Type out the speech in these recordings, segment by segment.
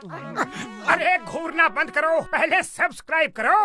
अरे घूरना बंद करो, पहले सब्सक्राइब करो।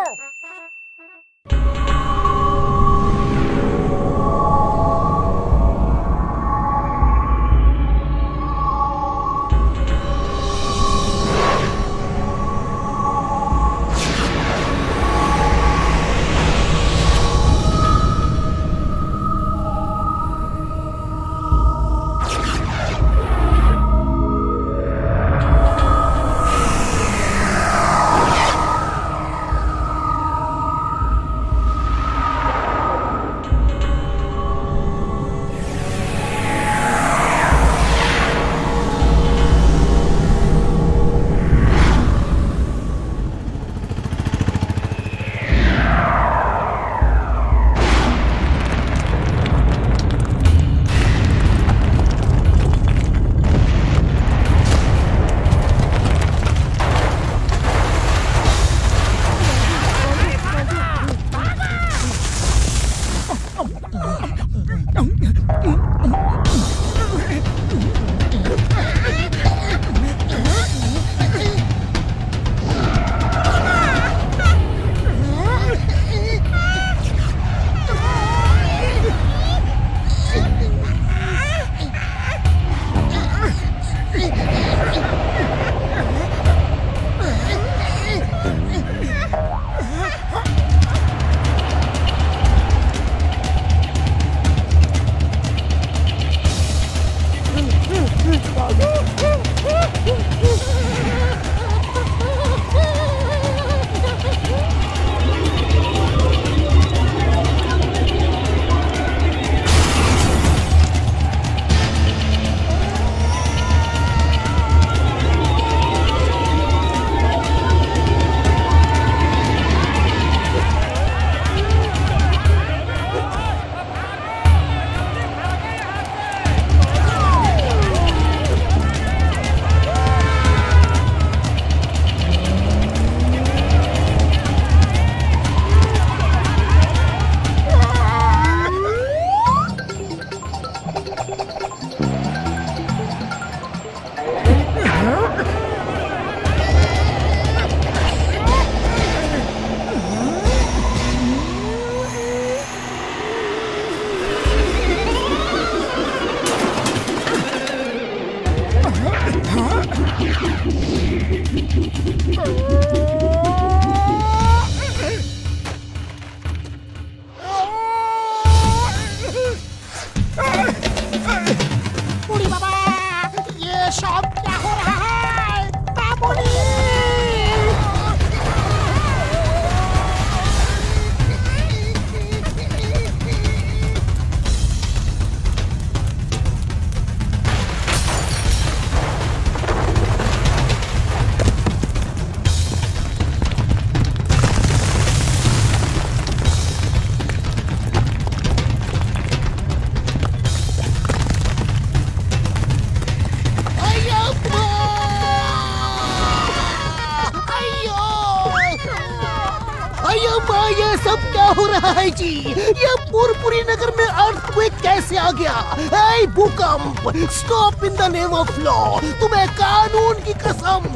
ये सब क्या हो रहा है जी? ये पुरपुरी नगर में अर्थक्वेक कैसे आ गया? हे भूकंप, stop in the name of law. तुम्हें कानून की कसम,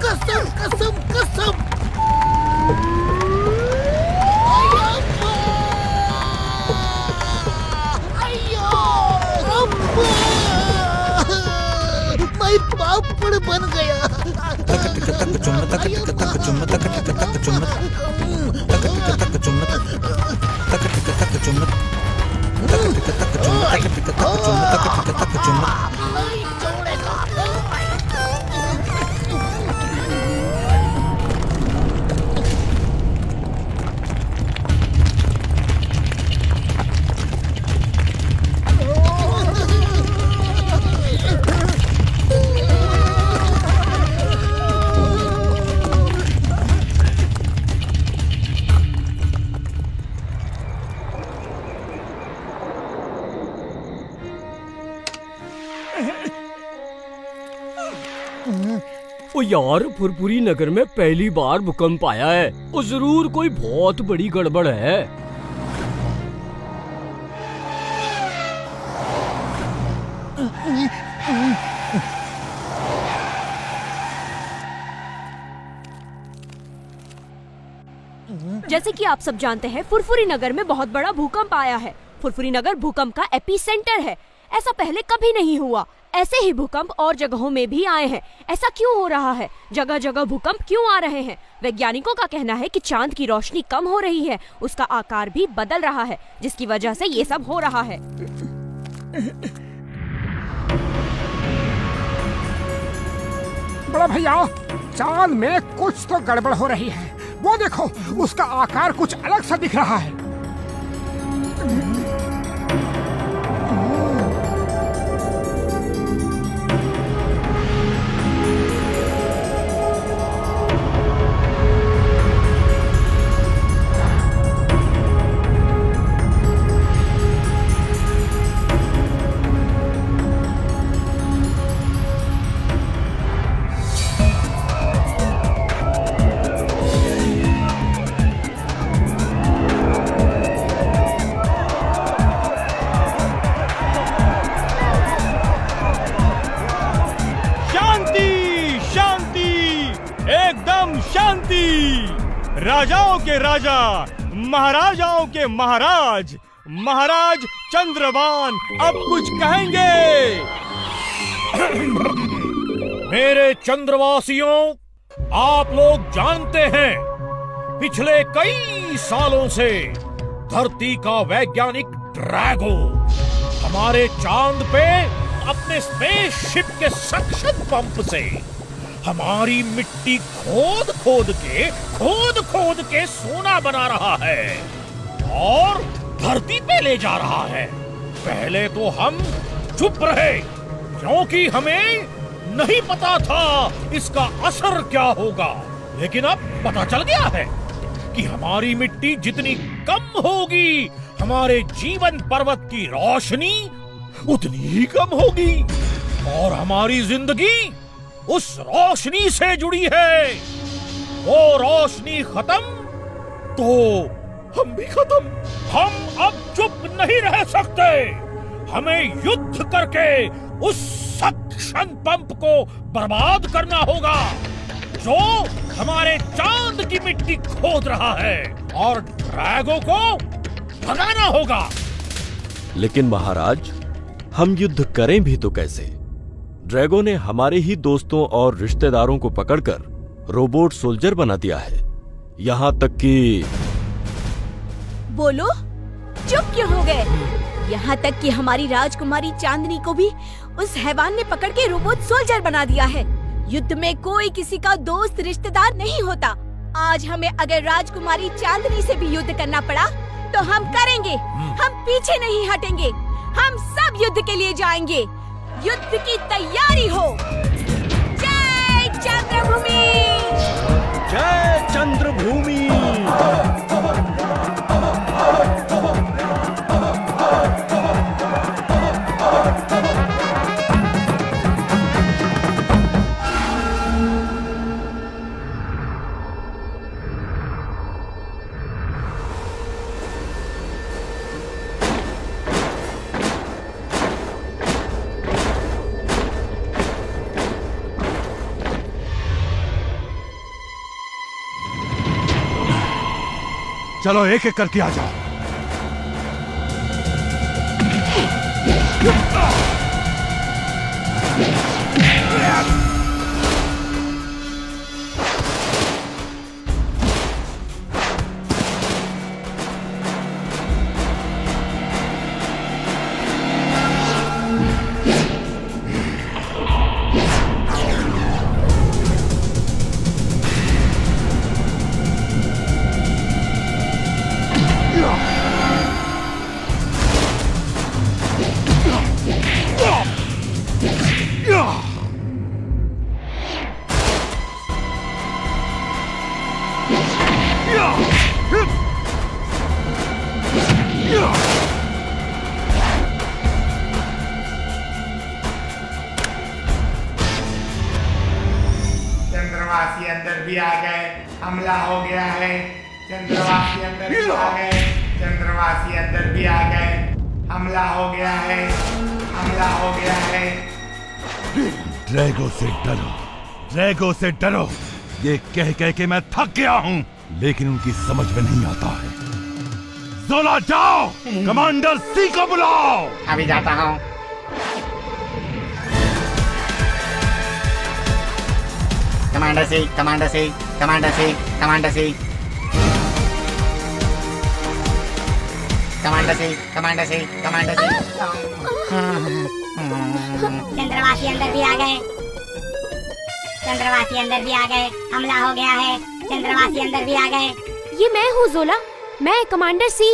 कसम कसम कसम। मैं पापड़ बन गया। ओ यार, पुरपुरी नगर में पहली बार भूकंप आया है। और जरूर कोई बहुत बड़ी गड़बड़ है। जैसे कि आप सब जानते हैं, फुरफुरी नगर में बहुत बड़ा भूकंप आया है। फुरफुरी नगर भूकंप का एपी सेंटर है। ऐसा पहले कभी नहीं हुआ। ऐसे ही भूकंप और जगहों में भी आए हैं। ऐसा क्यों हो रहा है? जगह जगह भूकंप क्यों आ रहे हैं? वैज्ञानिकों का कहना है कि चांद की रोशनी कम हो रही है, उसका आकार भी बदल रहा है, जिसकी वजह से ये सब हो रहा है। बड़ा भैया, चांद में कुछ तो गड़बड़ हो रही है। वो देखो, उसका आकार कुछ अलग सा दिख रहा है। राजाओं के राजा, महाराजाओं के महाराज, महाराज चंद्रभान अब कुछ कहेंगे। मेरे चंद्रवासियों, आप लोग जानते हैं, पिछले कई सालों से धरती का वैज्ञानिक ड्रैगो हमारे चांद पे अपने स्पेसशिप के सक्शन पंप से हमारी मिट्टी खोद खोद के सोना बना रहा है और धरती पे ले जा रहा है। पहले तो हम चुप रहे क्योंकि हमें नहीं पता था इसका असर क्या होगा, लेकिन अब पता चल गया है कि हमारी मिट्टी जितनी कम होगी, हमारे जीवन पर्वत की रोशनी उतनी ही कम होगी और हमारी जिंदगी उस रोशनी से जुड़ी है। वो रोशनी खत्म तो हम भी खत्म। हम अब चुप नहीं रह सकते। हमें युद्ध करके उस सक्शन पंप को बर्बाद करना होगा जो हमारे चांद की मिट्टी खोद रहा है और ड्रैगो को भगाना होगा। लेकिन महाराज, हम युद्ध करें भी तो कैसे? ड्रैगो ने हमारे ही दोस्तों और रिश्तेदारों को पकड़कर रोबोट सोल्जर बना दिया है। यहाँ तक कि बोलो, चुप क्यों हो गए? यहाँ तक कि हमारी राजकुमारी चांदनी को भी उस हैवान ने पकड़ के रोबोट सोल्जर बना दिया है। युद्ध में कोई किसी का दोस्त रिश्तेदार नहीं होता। आज हमें अगर राजकुमारी चांदनी से भी युद्ध करना पड़ा तो हम करेंगे। हम पीछे नहीं हटेंगे। हम सब युद्ध के लिए जाएंगे। युद्ध की तैयारी हो। जय चंद्रभूमि! जय चंद्रभूमि! चलो एक एक करके आ जाओ। चंद्रवासी अंदर भी आ गए। हमला हो गया है। चंद्रवासी अंदर भी आ गए। चंद्रवासी अंदर भी आ गए। हमला हो गया है। हमला हो गया है। ड्रैगो से डरो, ड्रैगो से डरो। ये कह कह के मैं थक गया हूँ। लेकिन उनकी समझ में नहीं आता है। जोला जाओ, कमांडर सी को बुलाओ। अभी जाता हूँ। कमांडर सी, कमांडर सी, कमांडर सी, कमांडर सी, कमांडर सी, कमांडर सी, कमांडर सी। चंद्रवासी अंदर भी आ गए। चंद्रवासी अंदर भी आ गए। हमला हो गया है। चंद्रवासी अंदर भी आ गए। ये मैं हूँ जोला, मैं कमांडर सी।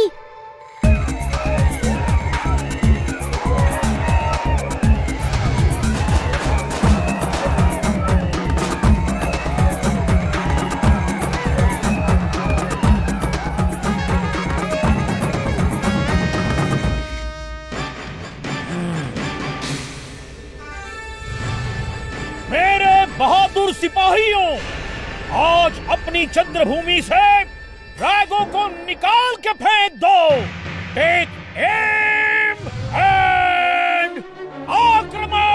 बहादुर सिपाहियों, आज अपनी चंद्रभूमि से ड्रैगो को निकाल के फेंक दो। टेक एम एंड आक्रमण।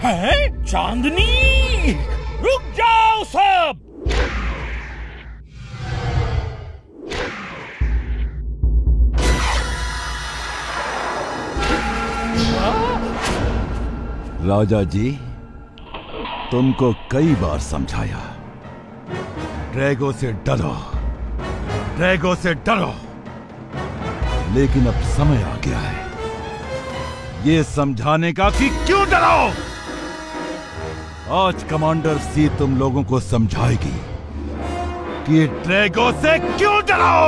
है चांदनी, रुक जाओ सब। राजा जी, तुमको कई बार समझाया, ड्रैगो से डरो, ड्रैगो से डरो, लेकिन अब समय आ गया है ये समझाने का कि क्यों डरो। आज कमांडर सी तुम लोगों को समझाएगी कि ड्रैगो से क्यों डरो।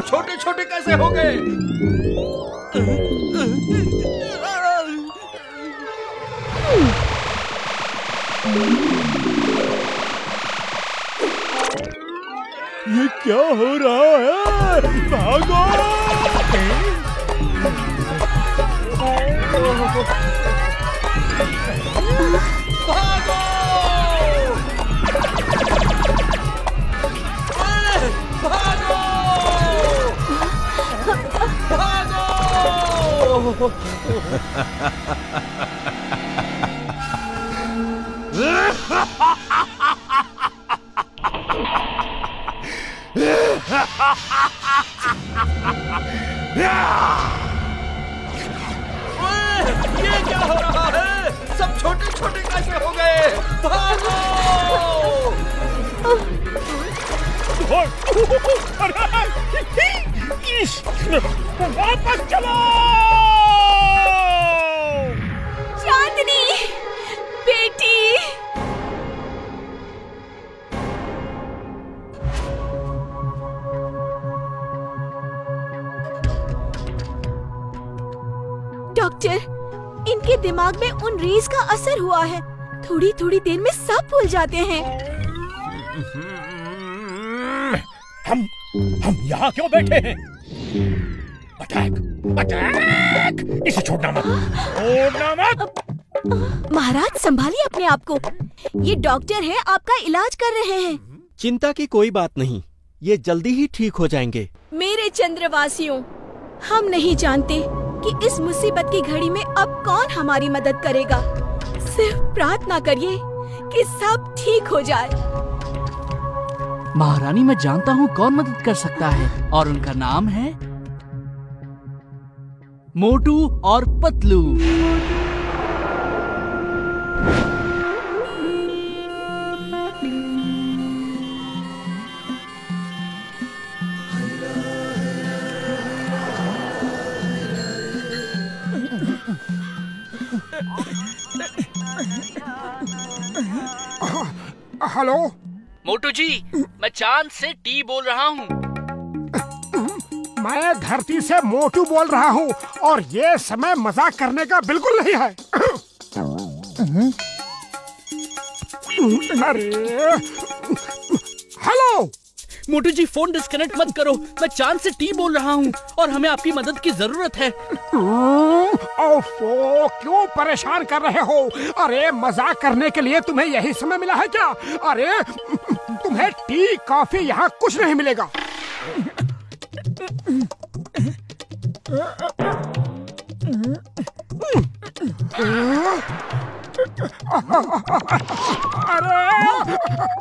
छोटे छोटे कैसे हो गए? ये क्या हो रहा है? भागो! भागो! भागो! भागो! ये क्या हो रहा है? सब छोटे छोटे कैसे हो गए? भागो! वापस चलो! चांदनी, बेटी। डॉक्टर, इनके दिमाग में उन रेज का असर हुआ है। थोड़ी थोड़ी देर में सब भूल जाते हैं। हम यहाँ क्यों बैठे हैं? अटैक! अटैक! इसे छोड़ना मत! छोड़ना मत! महाराज, संभालिए अपने आप को। ये डॉक्टर है, आपका इलाज कर रहे हैं। चिंता की कोई बात नहीं, ये जल्दी ही ठीक हो जाएंगे। मेरे चंद्रवासियों, हम नहीं जानते कि इस मुसीबत की घड़ी में अब कौन हमारी मदद करेगा। सिर्फ प्रार्थना करिए कि सब ठीक हो जाए। महारानी, मैं जानता हूँ कौन मदद कर सकता है, और उनका नाम है मोटू और पतलू। हेलो, मोटू जी, मैं चांद से टी बोल रहा हूँ। मैं धरती से मोटू बोल रहा हूँ और ये समय मजाक करने का बिल्कुल नहीं है। अरे हेलो मोटू जी, फोन डिस्कनेक्ट मत करो। मैं चांद से टी बोल रहा हूँ और हमें आपकी मदद की जरूरत है। ओफो, क्यों परेशान कर रहे हो? अरे मजाक करने के लिए तुम्हें यही समय मिला है क्या? अरे तुम्हें टी कॉफी यहाँ कुछ नहीं मिलेगा। अरे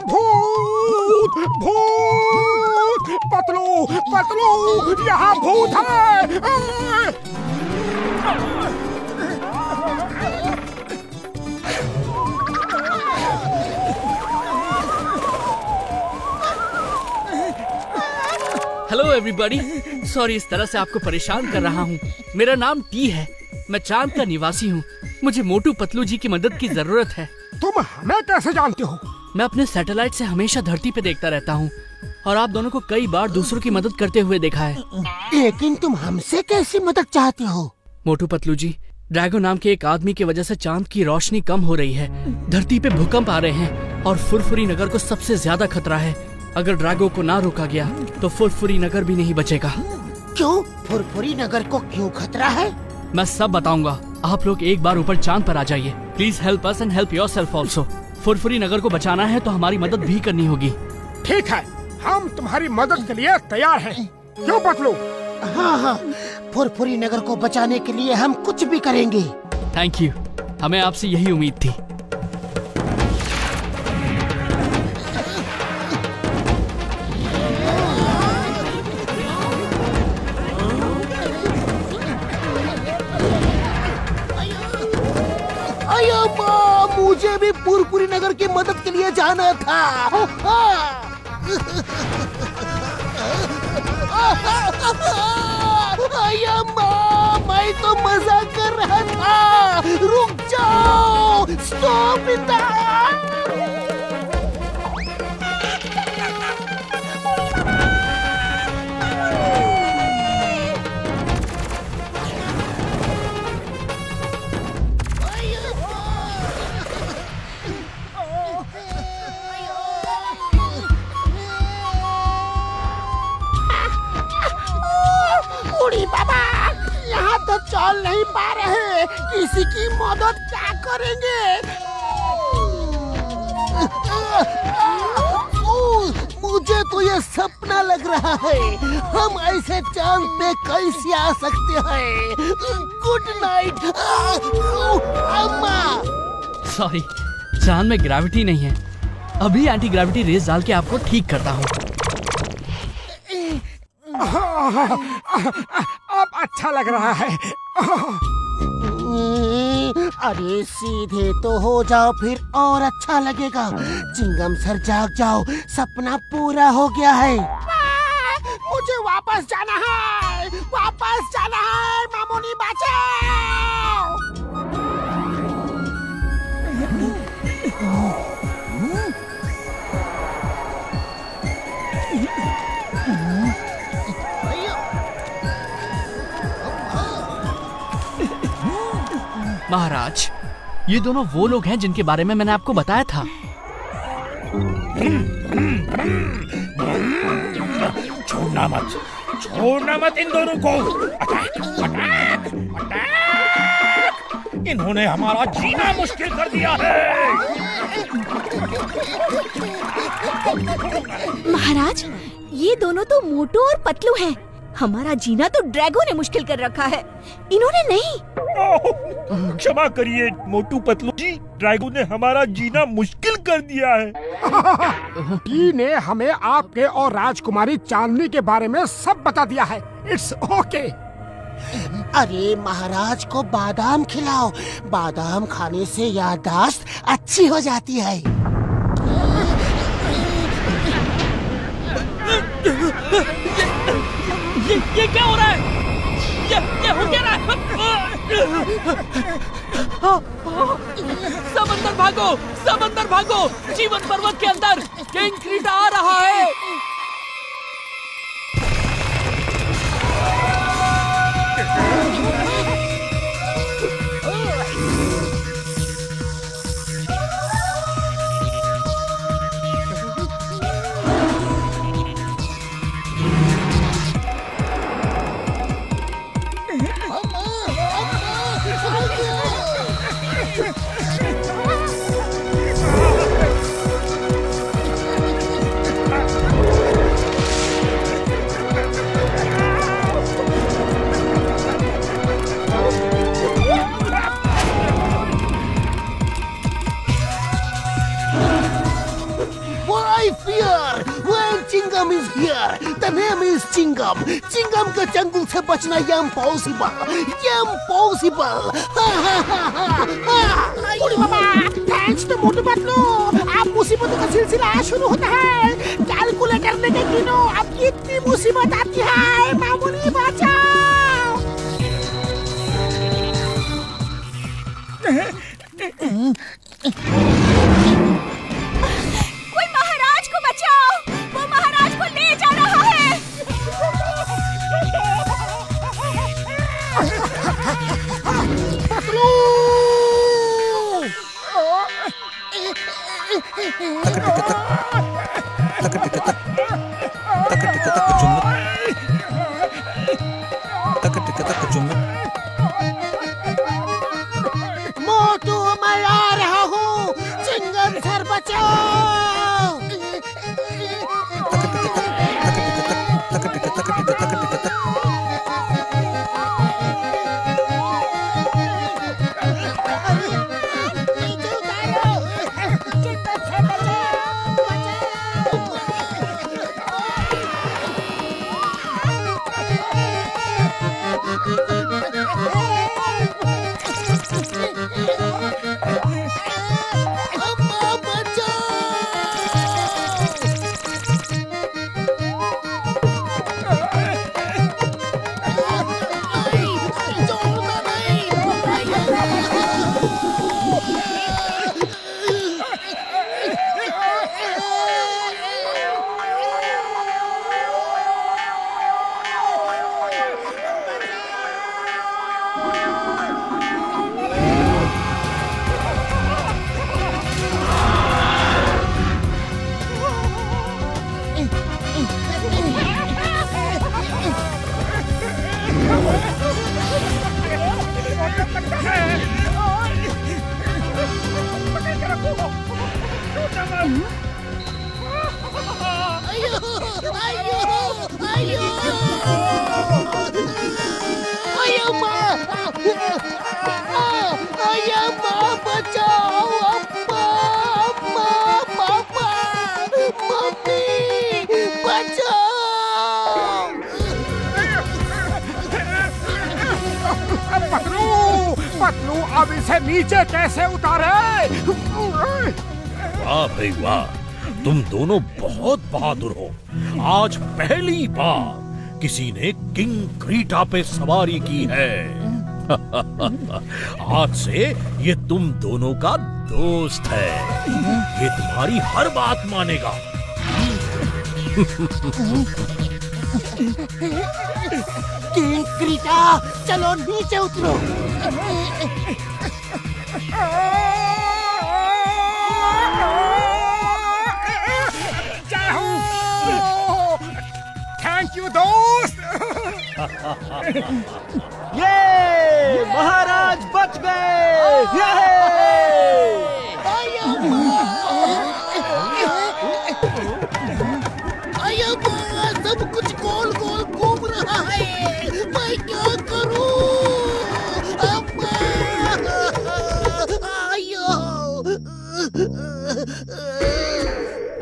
भूत भूत, पतलू पतलू, यहाँ भूत है। हेलो एवरीबॉडी, सॉरी इस तरह से आपको परेशान कर रहा हूँ। मेरा नाम टी है, मैं चांद का निवासी हूँ। मुझे मोटू पतलू जी की मदद की जरूरत है। तुम हमें कैसे जानते हो? मैं अपने सैटेलाइट से हमेशा धरती पे देखता रहता हूँ और आप दोनों को कई बार दूसरों की मदद करते हुए देखा है। लेकिन तुम हमसे कैसी मदद चाहते हो? मोटू पतलू जी, ड्रैगो नाम के एक आदमी की वजह से चांद की रोशनी कम हो रही है। धरती पे भूकंप आ रहे हैं और फुरफुरी नगर को सबसे ज्यादा खतरा है। अगर ड्रैगो को ना रोका गया तो फुरफुरी नगर भी नहीं बचेगा। क्यों? फुरफुरी नगर को क्यों खतरा है? मैं सब बताऊंगा। आप लोग एक बार ऊपर चांद पर आ जाइए। Please help us and help yourself also. Furfuri Nagar को बचाना है तो हमारी मदद भी करनी होगी। ठीक है, हम तुम्हारी मदद के लिए तैयार हैं। क्यों पतलू? हाँ हाँ, फुरफुरी नगर को बचाने के लिए हम कुछ भी करेंगे। थैंक यू, हमें आपसे यही उम्मीद थी। मुझे भी फुरफुरी नगर की मदद के लिए जाना था। मैं तो मजाक कर रहा था। रुक जाओ, स्टॉप इन द बाबा, यहाँ तो चल नहीं पा रहे। किसी की मदद क्या करेंगे? मुझे तो ये सपना लग रहा है। हम ऐसे चांद पे कैसे आ सकते हैं? गुड नाइट अम्मा। सॉरी, चांद में ग्रेविटी नहीं है। अभी एंटी ग्रेविटी रेस डाल के आपको ठीक करता हूँ। अब अच्छा लग रहा है। अरे सीधे तो हो जाओ, फिर और अच्छा लगेगा। चिंगम सर जाग जाओ, सपना पूरा हो गया है। मुझे वापस जाना है, वापस जाना है। मामूनी बचाओ। महाराज, ये दोनों वो लोग हैं जिनके बारे में मैंने आपको बताया था। छोड़ना मत इन दोनों को। Attack, attack, attack. इन्होंने हमारा जीना मुश्किल कर दिया है। महाराज, ये दोनों तो मोटू और पतलू हैं। हमारा जीना तो ड्रैगो ने मुश्किल कर रखा है, इन्होंने नहीं। क्षमा करिए मोटू पतलू जी, ड्रैगो ने हमारा जीना मुश्किल कर दिया है। टी ने हमें आपके और राजकुमारी चांदनी के बारे में सब बता दिया है। It's okay. अरे महाराज को बादाम खिलाओ। बादाम खाने से याददाश्त अच्छी हो जाती है। ये क्या हो रहा है? ये हो क्या रहा है? सब अंदर भागो, सब अंदर भागो, जीवन पर्वत के अंदर किंग क्रीटा आ रहा है। Chingam is here. The name is Chingam. Chingam के चंगुल से बचना impossible. Impossible. Ha ha ha ha ha. Burhi Baba, thanks to Motu Patlu, अब मुसीबतों का सिलसिला शुरू होता है। कैलकुलेटर लेके गिनो, अब कितनी मुसीबत आती है। मामूली बचाओ। कोई महाराज को बचाओ, वो महाराज को ले जा रहा है। पतलू! मोटू मैं आ रहा हूँ, चिंगम सर बचाओ। पतलू अब इसे नीचे कैसे उतारे? वाह भाई वाह, तुम दोनों बहुत बहादुर हो। आज पहली बार किसी ने किंग क्रीटा पे सवारी की है। आज से ये तुम दोनों का दोस्त है। ये तुम्हारी हर बात मानेगा। किंग क्रीटा, चलो नीचे उतरो। थैंक यू दोस्त। ये महाराज बच गए। सब कुछ गोल गोल घूम रहा है, मैं क्या करूं?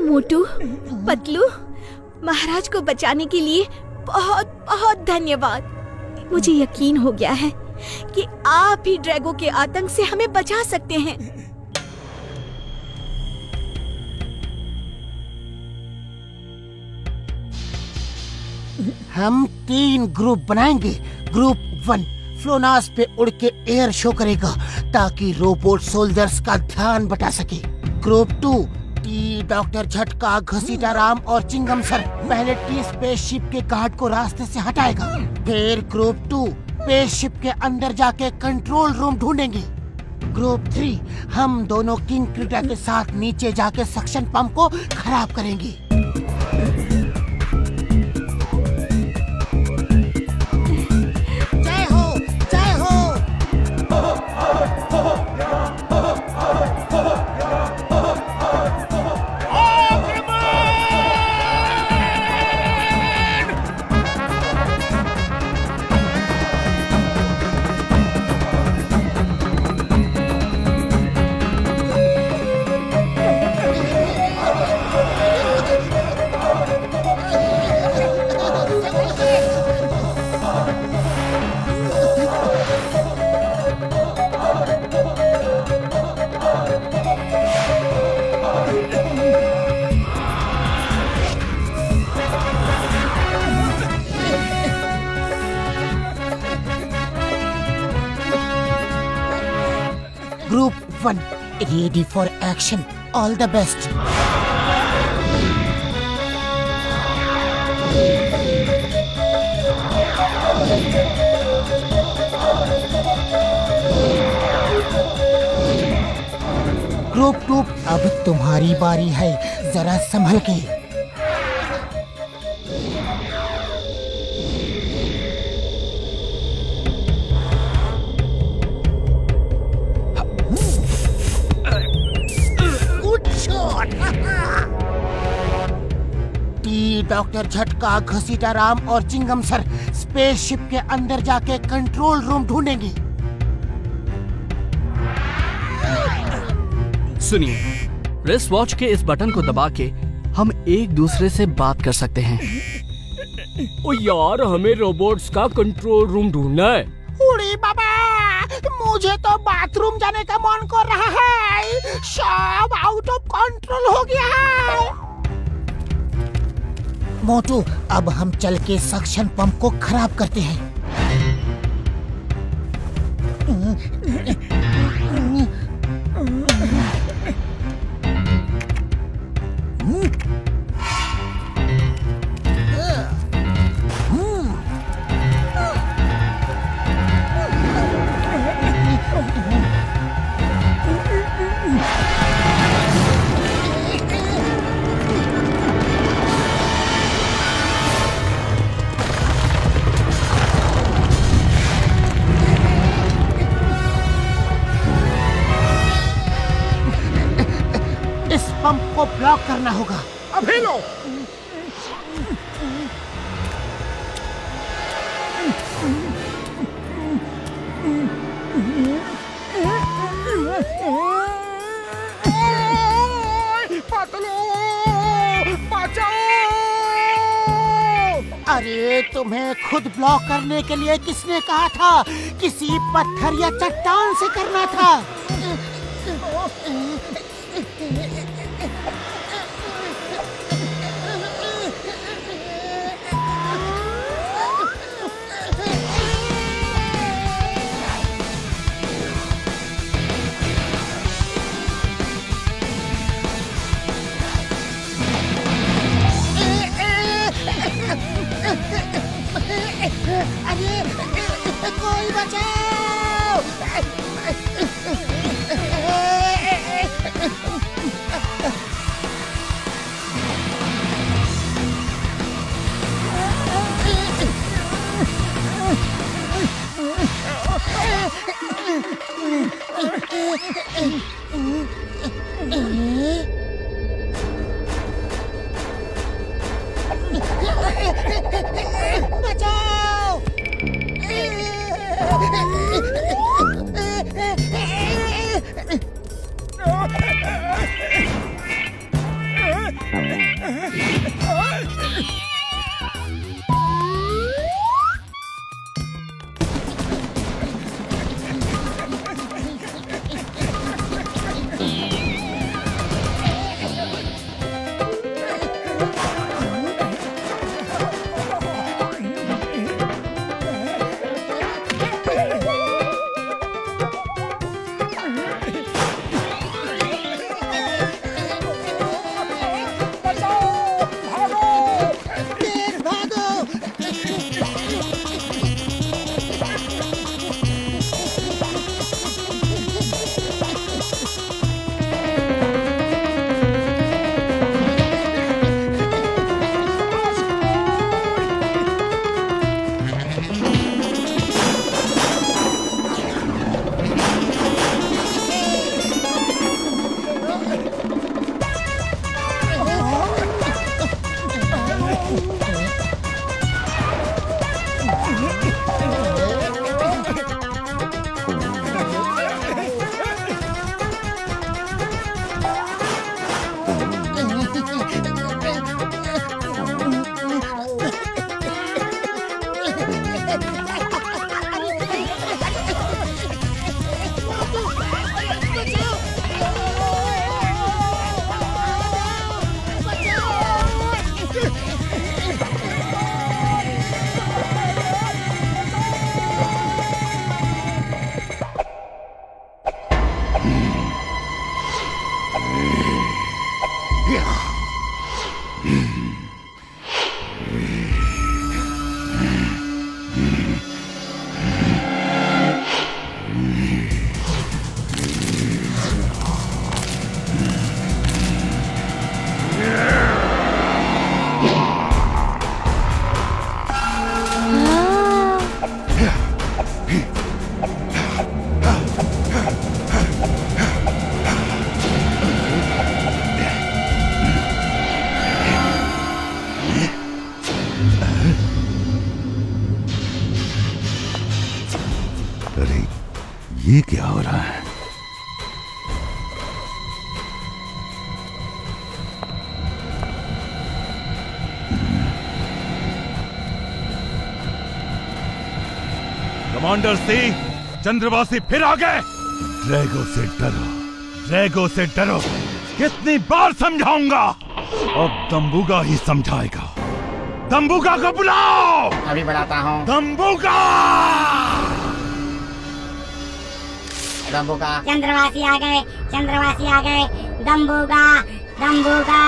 मोटू, पतलू, महाराज को बचाने के लिए बहुत बहुत धन्यवाद। मुझे यकीन हो गया है कि आप ही ड्रैगो के आतंक से हमें बचा सकते हैं। हम 3 ग्रुप बनाएंगे। ग्रुप 1 फ्लोनास पे उड़ के एयर शो करेगा ताकि रोबोट सोल्जर्स का ध्यान बटा सके। ग्रुप 2 टी, डॉक्टर झटका, घसीटा राम और चिंगम सर पहले टी स्पेसशिप के गार्ड को रास्ते से हटाएगा। फिर ग्रुप 2 स्पेसशिप के अंदर जाके कंट्रोल रूम ढूंढेंगे। ग्रुप 3 हम दोनों किंग क्रीटा के साथ नीचे जाके सक्शन पंप को खराब करेंगे। जय हो, जय हो। Group 1 ready for action. All the best. Group 2 अब तुम्हारी बारी है, जरा संभल के। डॉक्टर झटका, घसीटा राम और चिंगम सर स्पेसशिप के अंदर जाके कंट्रोल रूम ढूंढेंगे। सुनिए, रिस्ट वॉच के इस बटन को दबा के हम एक दूसरे से बात कर सकते हैं। ओ यार, हमें रोबोट्स का कंट्रोल रूम ढूंढना है। उड़ी बाबा, मुझे तो बाथरूम जाने का मन कर रहा है। सब आउट ऑफ कंट्रोल हो गया है। मोटू, अब हम चल के सक्शन पंप को खराब करते हैं। पंप को ब्लॉक करना होगा। अभी लो। पतलो, बचाओ। अरे तुम्हें खुद ब्लॉक करने के लिए किसने कहा था? किसी पत्थर या चट्टान से करना था। अरे कोई बचाओ। बचाओ। ये क्या हो रहा है? कमांडर सी, चंद्रवासी फिर आ गए। ड्रैगो से डरो, ड्रैगो से डरो। कितनी बार समझाऊंगा? अब दम्बुगा ही समझाएगा। दम्बुगा को बुलाओ। अभी बुलाता हूँ। दम्बुगा! दम्बुगा। चंद्रवासी आ गए, चंद्रवासी आ गए। दम्बुगा, दम्बुगा।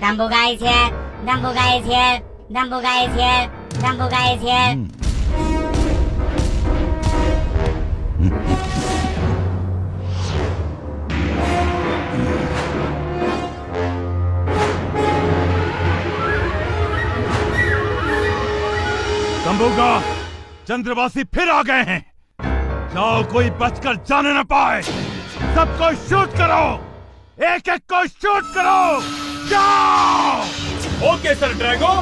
दम्बुगा is here, दम्बुगा is here, दम्बुगा is here, दम्बुगा is here। दम्बुगा, चंद्रवासी फिर आ गए हैं। जाओ, कोई बचकर जाने न पाए। सबको शूट करो, एक एक को शूट करो। जाओ। Okay sir Drago.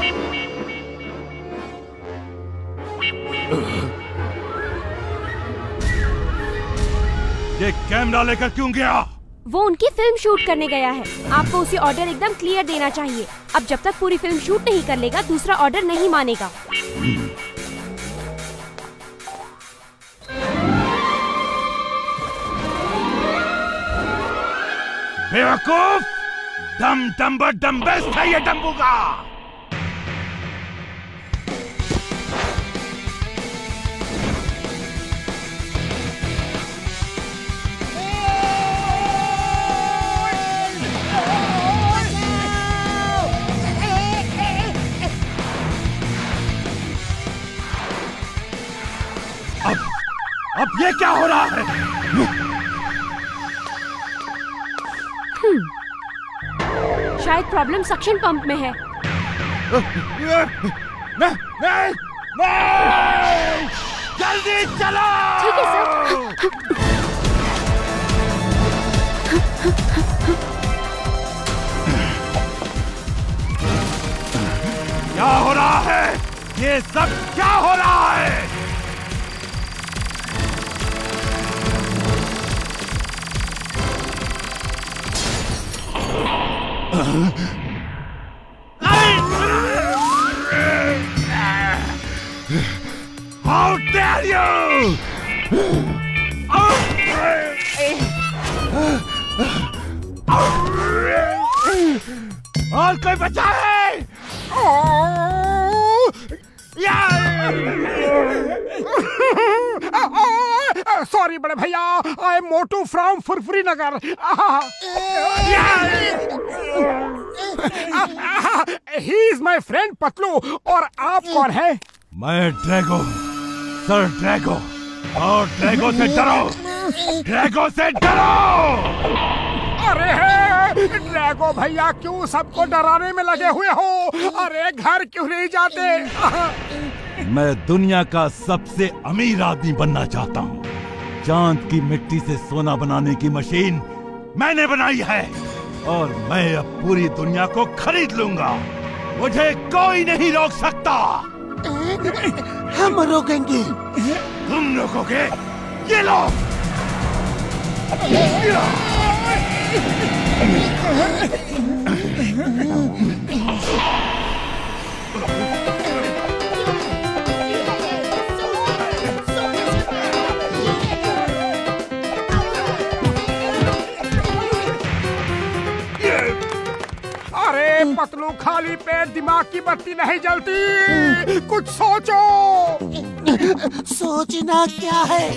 ये कैमरा लेकर क्यों गया? वो उनकी फिल्म शूट करने गया है। आपको उसे ऑर्डर एकदम क्लियर देना चाहिए। अब जब तक पूरी फिल्म शूट नहीं कर लेगा, दूसरा ऑर्डर नहीं मानेगा। बेवकूफ! डम डम्बर डम्बेस्ट है ये डम्बुगा। अब ये क्या हो रहा है? शायद प्रॉब्लम सक्शन पंप में है। नहीं! जल्दी चलो! ठीक है सर। क्या हो रहा है? ये सब क्या हो रहा है? How dare you! और कोई बचा है? सॉरी बड़े भैया, I am Motu from Furfuri Nagar. He is my friend Patlu. और आप कौन है? मैं ड्रैगो, सर ड्रैगो। और ड्रैगो से डरो, ड्रैगो से डरो। अरे ड्रैगो भैया, क्यों सबको डराने में लगे हुए हो? अरे घर क्यों नहीं जाते? मैं दुनिया का सबसे अमीर आदमी बनना चाहता हूँ। चांद की मिट्टी से सोना बनाने की मशीन मैंने बनाई है और मैं अब पूरी दुनिया को खरीद लूंगा। मुझे कोई नहीं रोक सकता। हम रोकेंगे। तुम रोकोगे? ये लो। अरे पतलू, खाली पेट दिमाग की बत्ती नहीं जलती। कुछ सोचो। सोचना क्या है?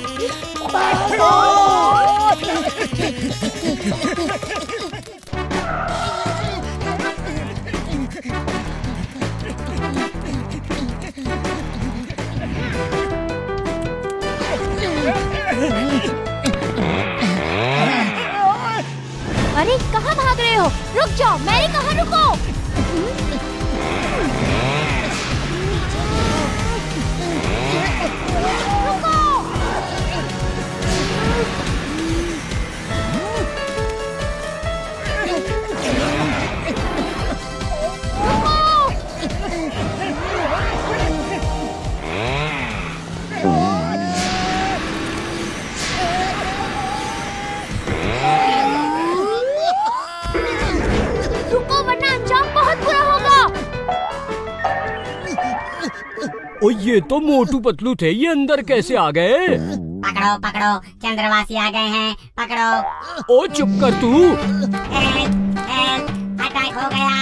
अरे कहाँ भाग रहे हो? रुक जाओ, मैरी कहाँ, रुको। ओ ये तो मोटू पतलू थे, ये अंदर कैसे आ गए? पकड़ो पकड़ो, चंद्रवासी आ गए हैं, पकड़ो। ओ चुप कर तू। हेल्प हेल्प, अटैक हो गया,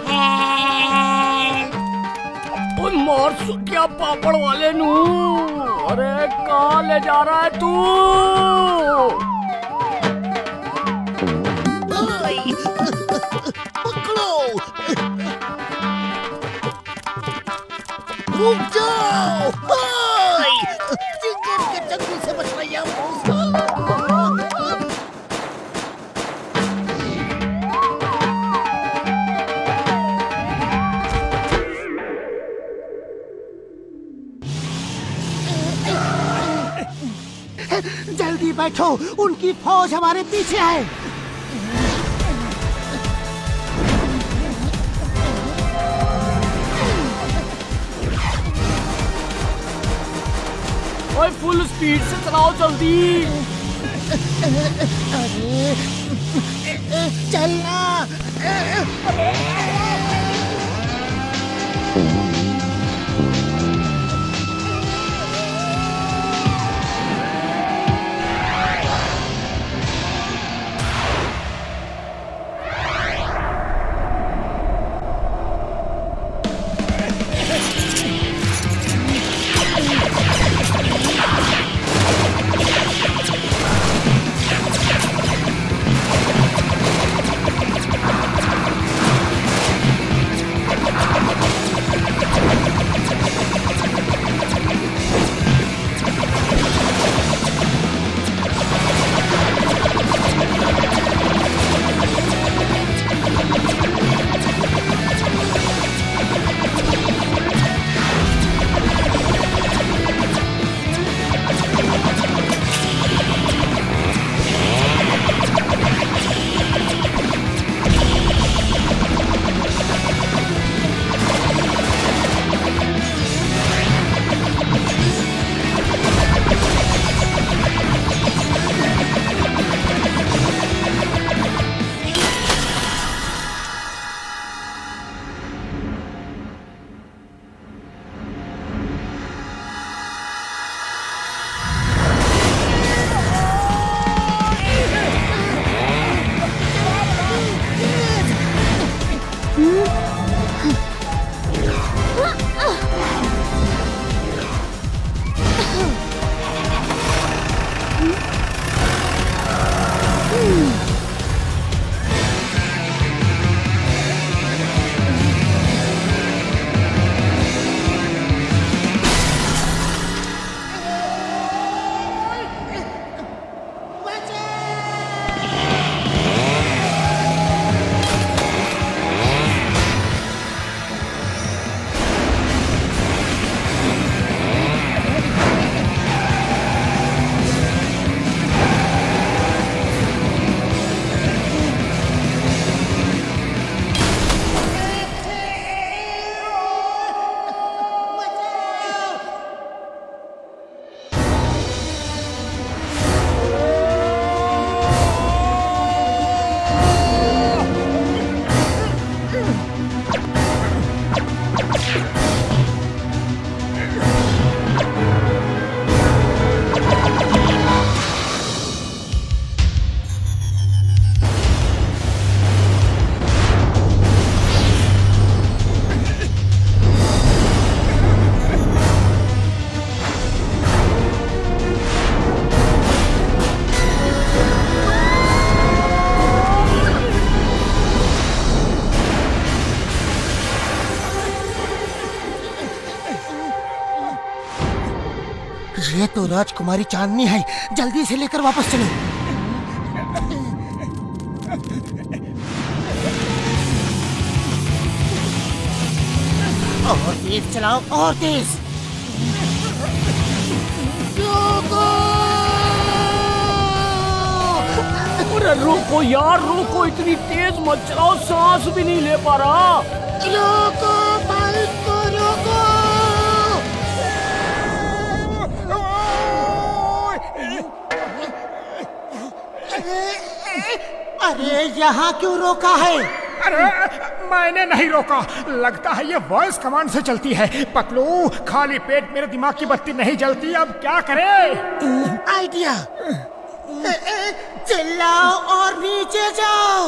हेल्प। ओ मार सुटिया पापड़ वाले नू। अरे कहाँ ले जा रहा है तू? रुक जाओ! चिंगम के चंगुल से बच रही है। जल्दी बैठो, उनकी फौज हमारे पीछे है। ओए फुल स्पीड से चलाओ जल्दी। अरे चलना। तो राजकुमारी चांदनी है, जल्दी से लेकर वापस चलो। और तेज चलाओ, और तेज। अरे रुको यार, रुको, इतनी तेज मत चलाओ, सांस भी नहीं ले पा रहा। रोको बाइक को, रोको। अरे यहाँ क्यों रोका है? अरे मैंने नहीं रोका, लगता है ये वॉइस कमांड से चलती है। पतलू, खाली पेट मेरे दिमाग की बत्ती नहीं जलती, अब क्या करें? आइडिया, चिल्लाओ और नीचे जाओ।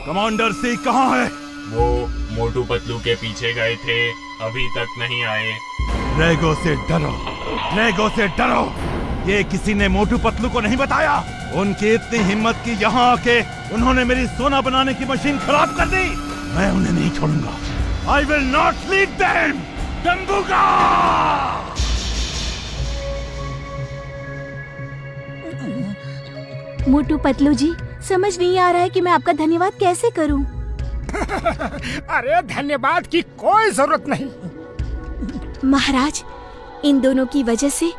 कमांडर सिंह कहाँ है? वो मोटू पतलू के पीछे गए थे, अभी तक नहीं आए। ड्रैगो से डरो, ड्रैगो से डरो। ये किसी ने मोटू पतलू को नहीं बताया? उनकी इतनी हिम्मत की यहाँ आके उन्होंने मेरी सोना बनाने की मशीन खराब कर दी। मैं उन्हें नहीं छोड़ूंगा। I will not leave them, डम्बुका! Motu Patlu जी, समझ नहीं आ रहा है कि मैं आपका धन्यवाद कैसे करूं। अरे धन्यवाद की कोई जरूरत नहीं। महाराज, इन दोनों की वजह से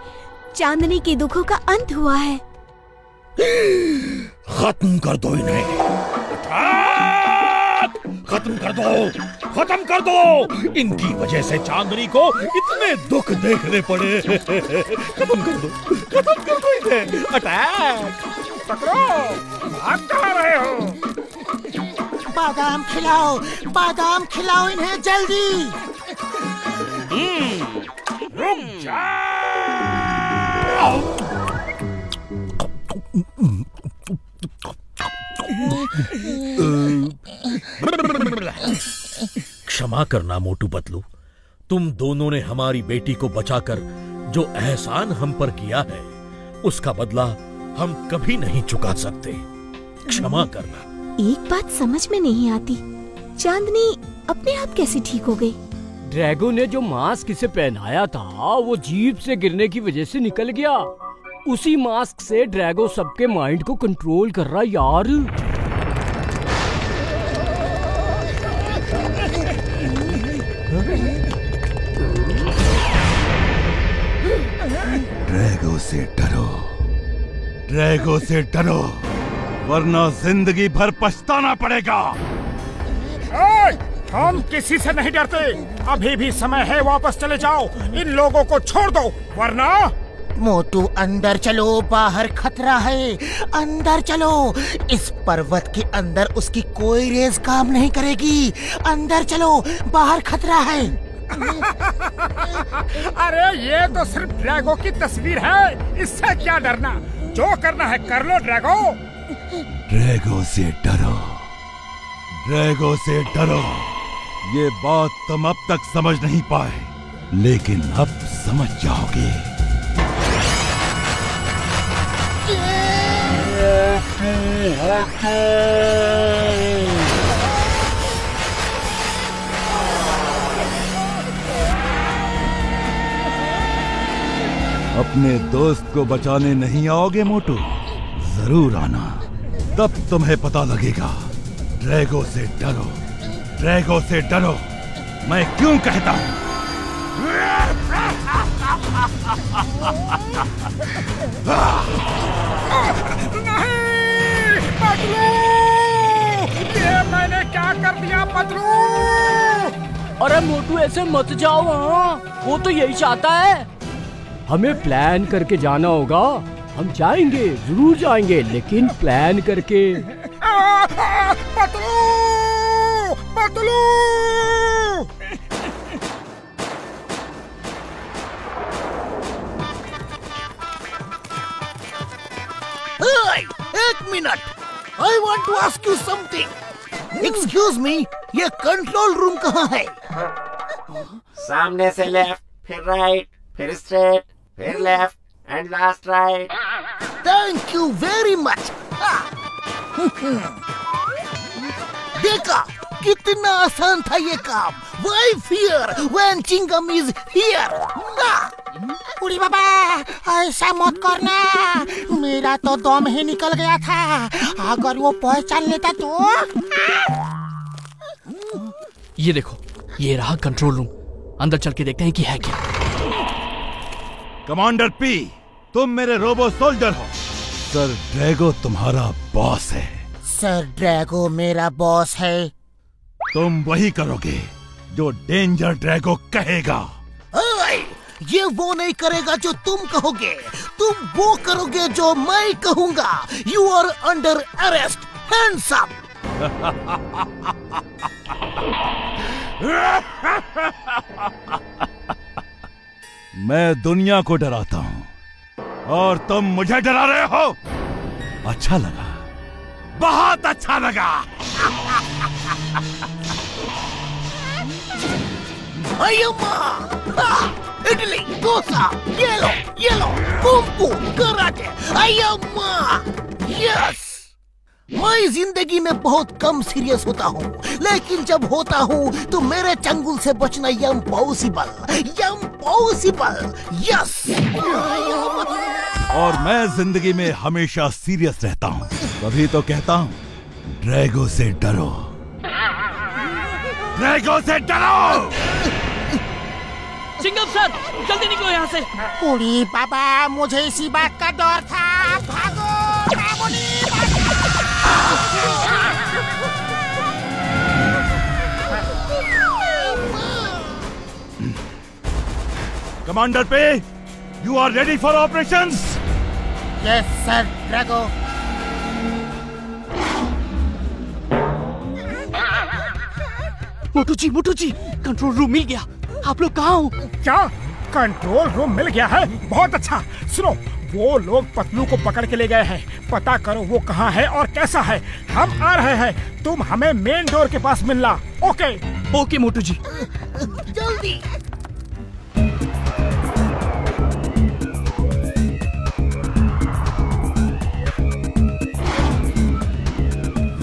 चांदनी के दुखों का अंत हुआ है। खत्म कर दो इन्हें, खत्म कर दो, खत्म कर दो। इनकी वजह से चांदनी को इतने दुख देखने पड़े। खत्म कर दो, खत्म कर दो इन्हें। अटैक! पकड़ो, भाग कहाँ रहे हो? बादाम खिलाओ, बादाम खिलाओ इन्हें जल्दी। रुक जाओ। क्षमा करना मोटू पतलू, तुम दोनों ने हमारी बेटी को बचाकर जो एहसान हम पर किया है, उसका बदला हम कभी नहीं चुका सकते। क्षमा करना। एक बात समझ में नहीं आती, चांदनी अपने आप कैसे ठीक हो गई? ड्रैगो ने जो मास्क इसे पहनाया था, वो जीप से गिरने की वजह से निकल गया। उसी मास्क से ड्रैगो सबके माइंड को कंट्रोल कर रहा यार। ड्रैगो से डरो, ड्रैगो से डरो, वरना जिंदगी भर पछताना पड़ेगा। हम किसी से नहीं डरते। अभी भी समय है, वापस चले जाओ। इन लोगों को छोड़ दो, वरना। मोटू अंदर चलो, बाहर खतरा है। अंदर चलो, इस पर्वत के अंदर उसकी कोई रेस काम नहीं करेगी। अंदर चलो, बाहर खतरा है। अरे ये तो सिर्फ ड्रैगो की तस्वीर है, इससे क्या डरना? जो करना है कर लो ड्रैगो। ड्रैगो से डरो, ड्रैगो से डरो। ये बात तुम अब तक समझ नहीं पाए, लेकिन अब समझ जाओगे। अपने दोस्त को बचाने नहीं आओगे मोटू? जरूर आना, तब तुम्हें पता लगेगा। ड्रैगो से डरो, ड्रैगो से डरो। मैं क्यों कहता हूं? नहीं, पतलू! ये मैंने क्या कर दिया पतलू? अरे मोटू ऐसे मत जाओ, हाँ, वो तो यही चाहता है। हमें प्लान करके जाना होगा। हम जाएंगे, जरूर जाएंगे, लेकिन प्लान करके। पतलू! पतलू! एक minute, I want to ask you something. Excuse me, ये कंट्रोल रूम कहाँ है? सामने से लेफ्ट, फिर राइट, फिर स्ट्रेट, फिर left and last right. Thank you very much. देखा कितना आसान था ये काम। Why fear when Chingam is here? उड़ी बाबा ऐसा मत करना, मेरा तो दम ही निकल गया था। अगर वो पहचान लेता तो। ये देखो, ये रहा कंट्रोल रूम। अंदर चल के देखते हैं कि है क्या। कमांडर पी, तुम मेरे रोबो सोल्जर हो। सर ड्रैगो तुम्हारा बॉस है। सर ड्रैगो मेरा बॉस है। तुम वही करोगे जो डेंजर ड्रैगो कहेगा। ये वो नहीं करेगा जो तुम कहोगे, तुम वो करोगे जो मैं कहूंगा। You are under arrest, hands up. मैं दुनिया को डराता हूं और तुम मुझे डरा रहे हो। अच्छा लगा, बहुत अच्छा लगा। इडली, डोसा, ये लो, कुंफू, कराटे, अय्यम्मा। यस, मैं जिंदगी में बहुत कम सीरियस होता हूँ, लेकिन जब होता हूँ तो मेरे चंगुल से बचना इम्पॉसिबल। यस। और मैं जिंदगी में हमेशा सीरियस रहता हूँ, तभी तो कहता हूँ ड्रैगो से डरो, ड्रैगो से डरो। चिंगम सर, जल्दी निकलो यहाँ से। उड़ी बाबा, मुझे इसी बात का डर था। भागो मामूली। कमांडर पे, you are ready for operations? Yes sir Drago. Motu ji, control room मिल गया। आप लोग कहाँ हो? क्या कंट्रोल रूम मिल गया है? बहुत अच्छा। सुनो, वो लोग पतलू को पकड़ के ले गए हैं। पता करो वो कहाँ है और कैसा है। हम आ रहे हैं, तुम हमें मेन डोर के पास मिलना। ओके मोटू जी। जल्दी।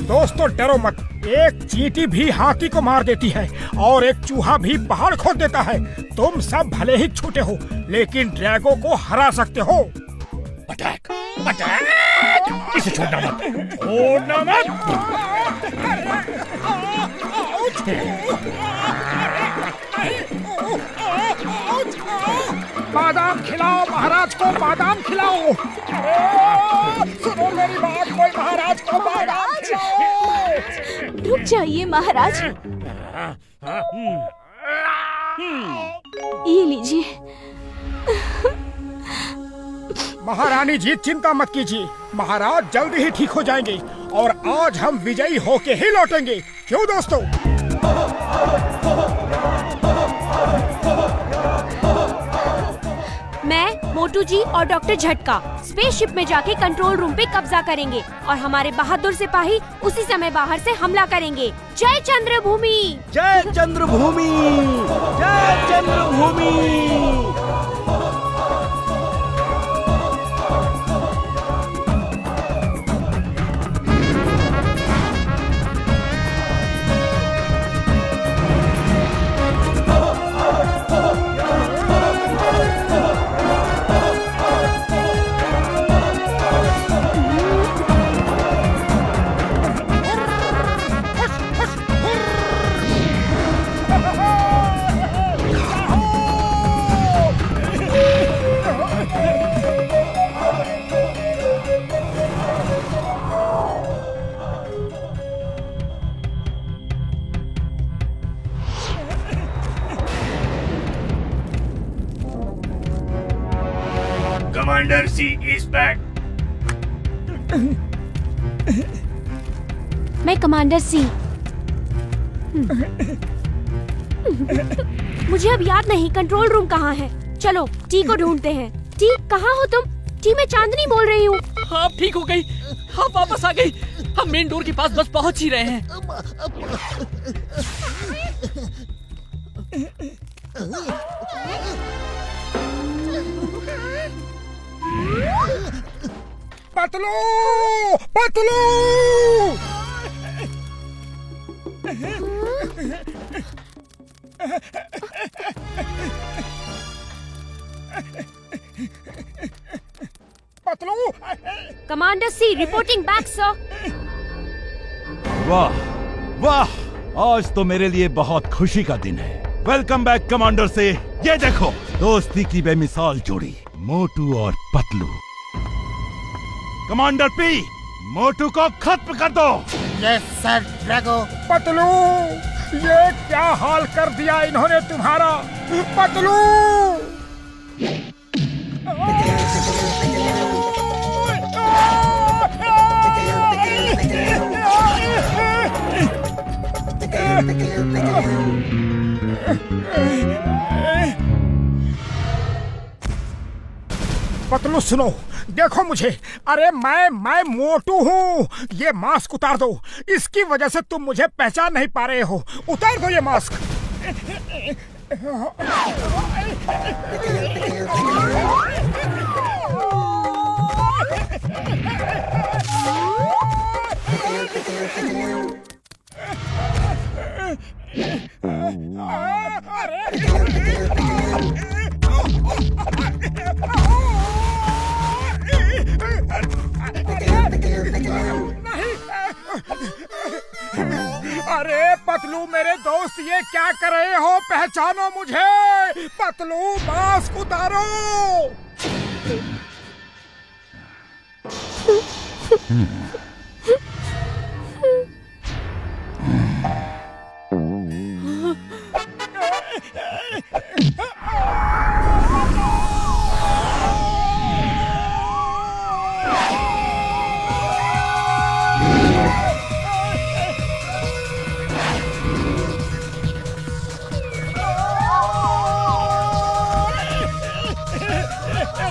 दोस्तों डरो मत, एक चींटी भी हाथी को मार देती है और एक चूहा भी पहाड़ खोद देता है। तुम सब भले ही छोटे हो, लेकिन ड्रैगो को हरा सकते हो। Attack, attack! इसे छोड़ना मत, छोड़ना मत। बादाम खिलाओ महाराज को, बादाम खिलाओ। सुनो मेरी बात, कोई महाराज को बादाम खिलाओ। रुक जाइए महाराज, ये लीजिए। महारानी जी चिंता मत कीजिए, महाराज जल्दी ही ठीक हो जाएंगे और आज हम विजयी होके ही लौटेंगे। क्यों दोस्तों? मैं, मोटू जी और डॉक्टर झटका स्पेसशिप में जाके कंट्रोल रूम पे कब्जा करेंगे और हमारे बहादुर सिपाही उसी समय बाहर से हमला करेंगे। जय चंद्रभूमि! जय चंद्रभूमि! जय चंद्रभूमि! Commander C is back. मैं कमांडर सी। मुझे अब याद नहीं कंट्रोल रूम कहाँ है। चलो टी को ढूंढते हैं। टी कहाँ हो तुम? टी मैं चांदनी बोल रही हूँ। हाँ ठीक हो गई, हाँ वापस आ गई। हम मेन डोर के पास बस पहुँच ही रहे हैं। पतलू पतलू। पतलू। कमांडर सी रिपोर्टिंग बैक सर। वाह वाह, आज तो मेरे लिए बहुत खुशी का दिन है। वेलकम बैक कमांडर से। ये देखो, दोस्ती की बेमिसाल जोड़ी, मोटू और पतलू। कमांडर पी, मोटू को खत्म कर दो। Yes sir Drago. पतलू, ये क्या हाल कर दिया इन्होंने तुम्हारा। पतलू। पतलू सुनो, देखो मुझे। अरे मैं मोटू हूँ। ये मास्क उतार दो। इसकी वजह से तुम मुझे पहचान नहीं पा रहे हो। उतार दो ये मास्क। अरे पतलू मेरे दोस्त, ये क्या कर रहे हो? पहचानो मुझे। पतलू, मास्क उतारो।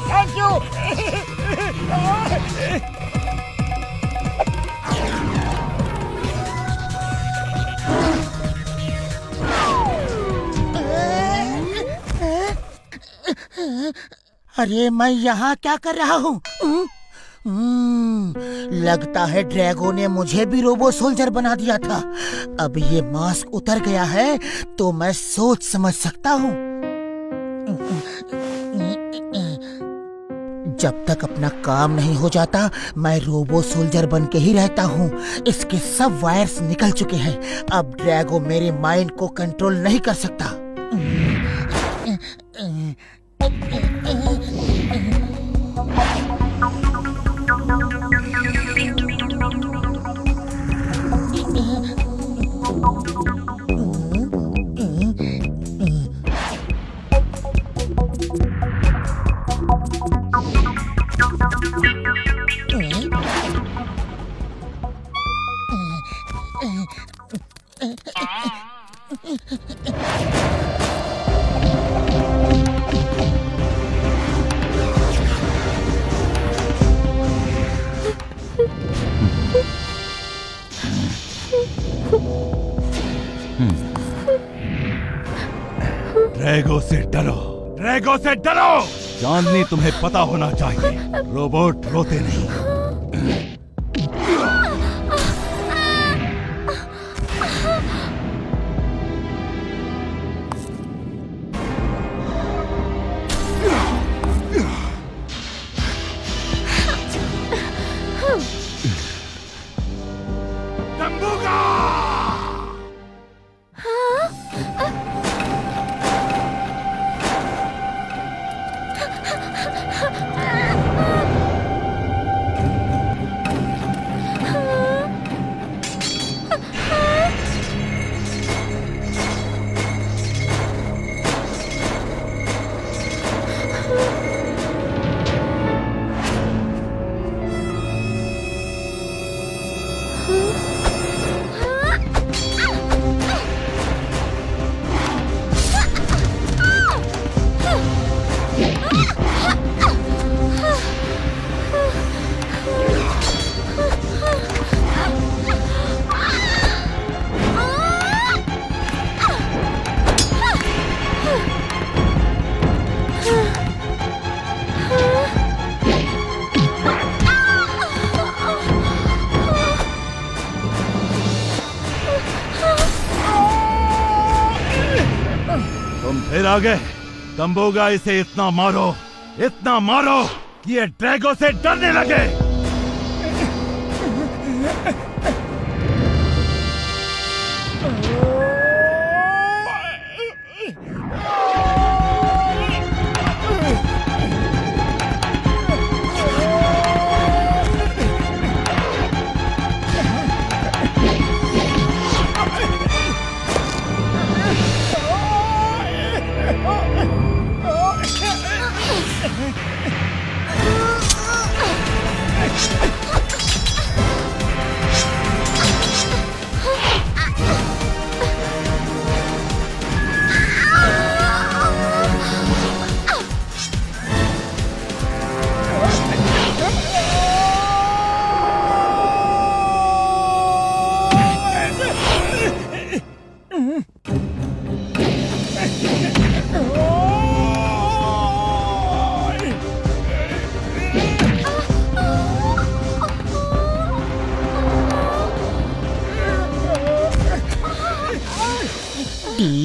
Thank you. अरे मैं यहाँ क्या कर रहा हूँ? लगता है ड्रैगो ने मुझे भी रोबो सोल्जर बना दिया था। अब ये मास्क उतर गया है तो मैं सोच समझ सकता हूँ। जब तक अपना काम नहीं हो जाता मैं रोबो सोल्जर बन के ही रहता हूँ। इसके सब वायर्स निकल चुके हैं। अब ड्रैगो मेरे माइंड को कंट्रोल नहीं कर सकता। ड्रैगो से डरो, ड्रैगो से डरो। चांदनी, तुम्हें पता होना चाहिए, रोबोट रोते नहीं। फिर आगे दम्बोगा इसे इतना मारो कि ये ड्रैगो से डरने लगे।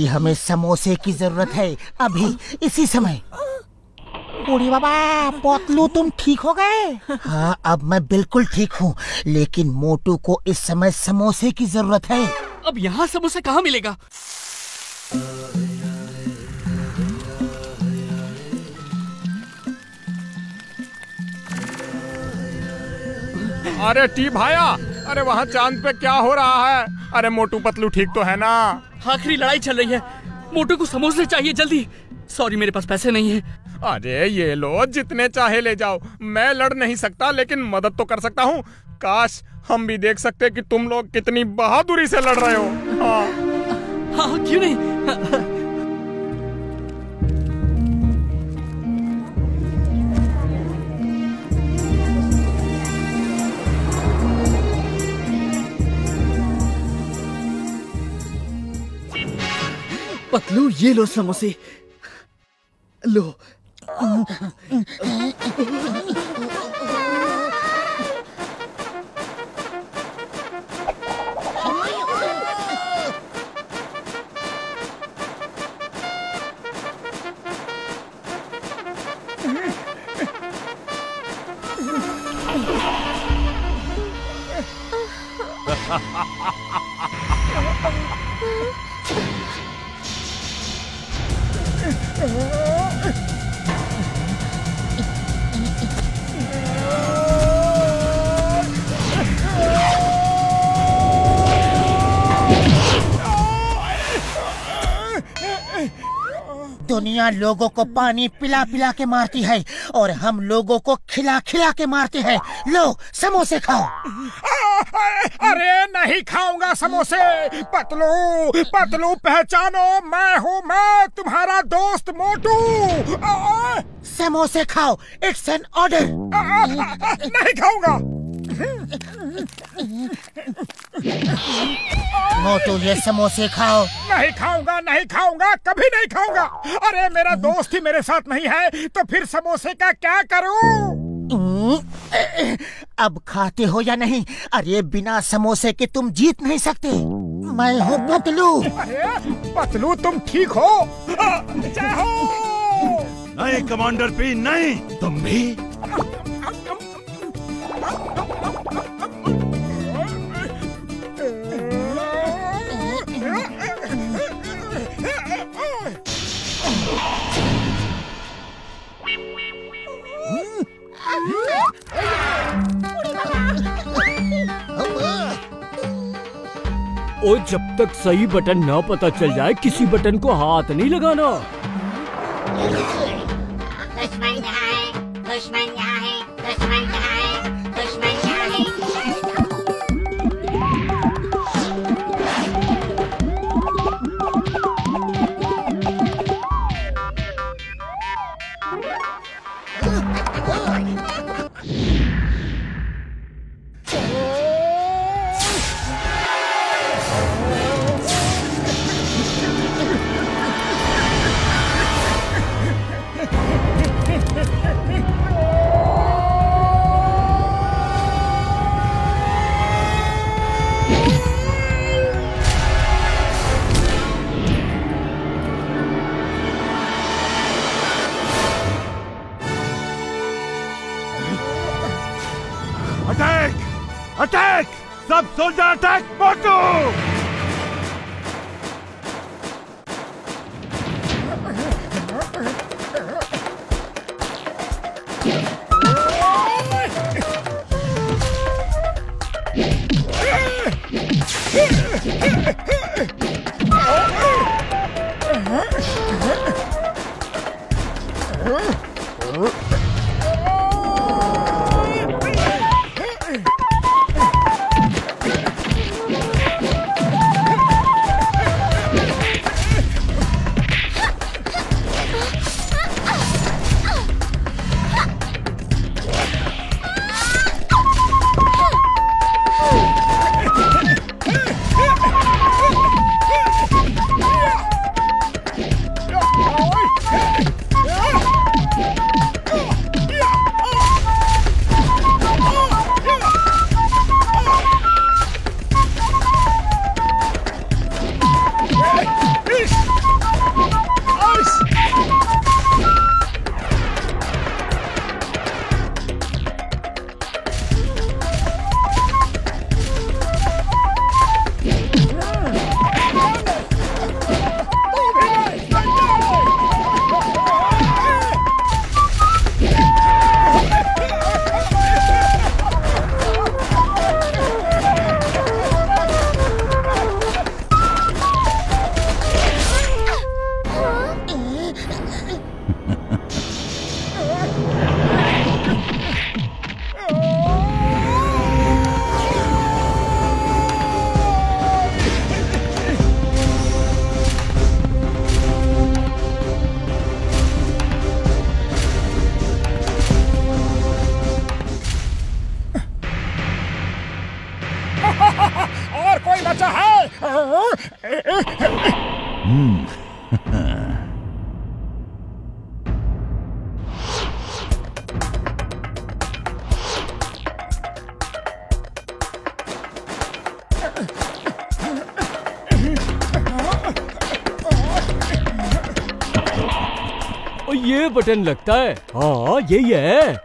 हमें समोसे की जरूरत है अभी इसी समय। बूढ़ी बाबा, पतलू तुम ठीक हो गए? हाँ, अब मैं बिल्कुल ठीक हूँ, लेकिन मोटू को इस समय समोसे की जरूरत है। अब यहाँ समोसा कहाँ मिलेगा? अरे टी भाया, अरे वहाँ चांद पे क्या हो रहा है? अरे मोटू पतलू ठीक तो है ना? आखिरी लड़ाई चल रही है, मोटू को समोसे चाहिए जल्दी। सॉरी, मेरे पास पैसे नहीं है। अरे ये लो, जितने चाहे ले जाओ। मैं लड़ नहीं सकता, लेकिन मदद तो कर सकता हूँ। काश हम भी देख सकते कि तुम लोग कितनी बहादुरी से लड़ रहे हो। हाँ, क्यों नहीं। पतलू, ये लो समोसे, लो। दुनिया लोगों को पानी पिला पिला के मारती है और हम लोगों को खिला खिला के मारते हैं। लो समोसे खाओ। अरे नहीं खाऊंगा समोसे। पतलू पतलू पहचानो, मैं तुम्हारा दोस्त मोटू। समोसे खाओ, इट्स एन ऑर्डर। नहीं खाऊंगा। मोटू, ये समोसे खाओ। नहीं खाऊंगा, नहीं खाऊंगा, कभी नहीं खाऊंगा। अरे मेरा दोस्त ही मेरे साथ नहीं है तो फिर समोसे का क्या करूं? अब खाते हो या नहीं? अरे बिना समोसे के तुम जीत नहीं सकते। मैं हूँ पतलू। अरे पतलू, तुम ठीक हो? जय हो। नहीं कमांडर पी, नहीं। तुम भी? ओ, जब तक सही बटन न पता चल जाए किसी बटन को हाथ नहीं लगाना। दुश्मन यहाँ है, दुश्मन यहाँ है, दुश्मन यहाँ है, दुश्मन यहाँ है। अटैक! अटैक! सब सोल्जर अटैक! मोटू! और कोई बचा है? ये बटन लगता है। हाँ यही है।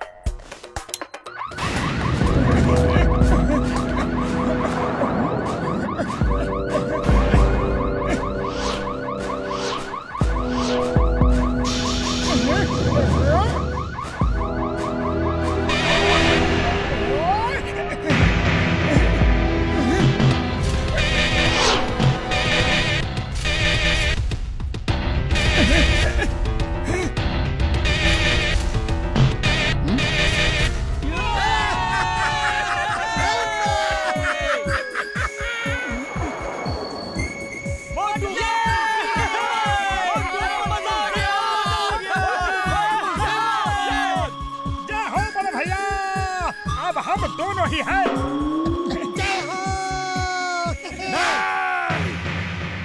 दोनों ही है।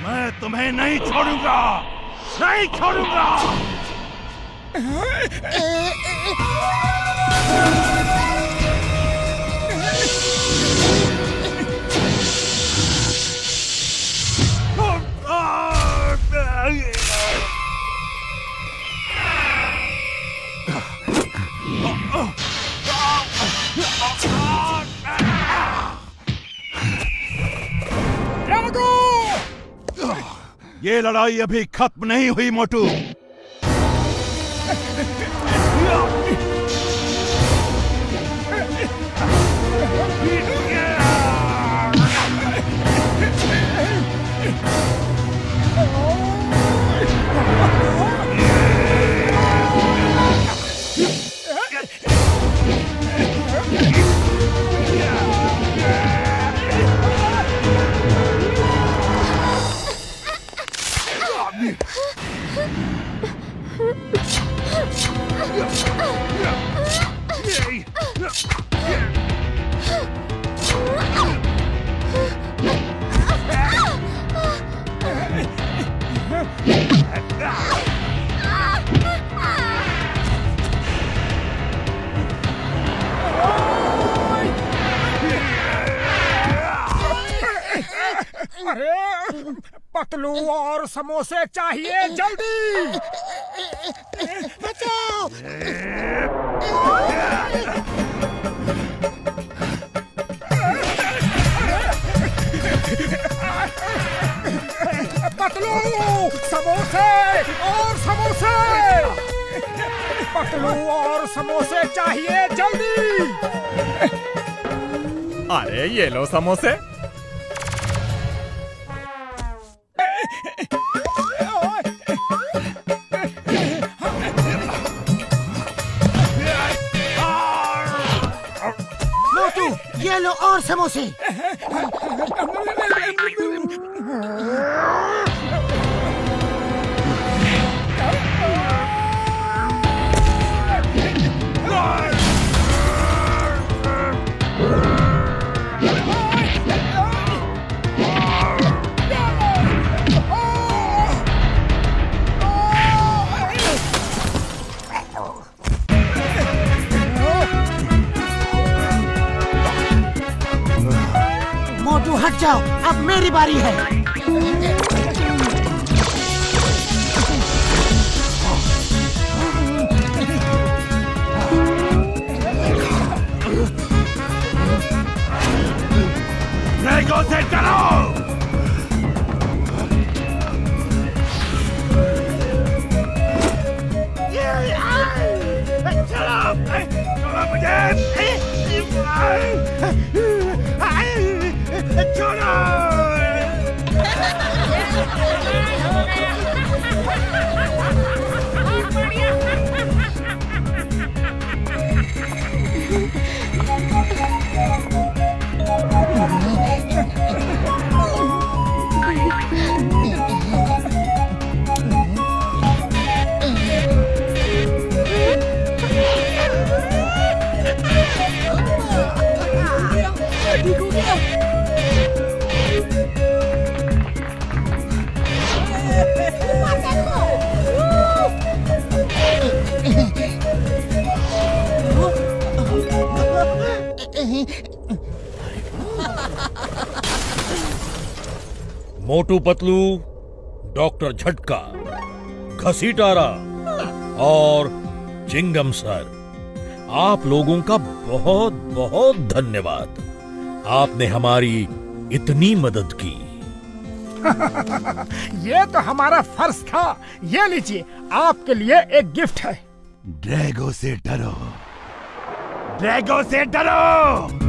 मैं तुम्हें नहीं छोड़ूंगा, नहीं छोड़ूंगा। ये लड़ाई अभी खत्म नहीं हुई मोटू। अरे पतलू और समोसे चाहिए जल्दी। बचाओ। पतलू और समोसे चाहिए जल्दी। अरे ये लो समोसे। मोटू ये लो और समोसे। मोटू हट जाओ, अब मेरी बारी है। ड्रैगो से डरो। छोड़ो मुझे। छोड़ो। मोटू पतलू, डॉक्टर झटका, घसीटारा और चिंगम सर, आप लोगों का बहुत बहुत धन्यवाद। आपने हमारी इतनी मदद की। ये तो हमारा फर्ज था। ये लीजिए, आपके लिए एक गिफ्ट है। ड्रैगो से डरो। ड्रैगो से डरो।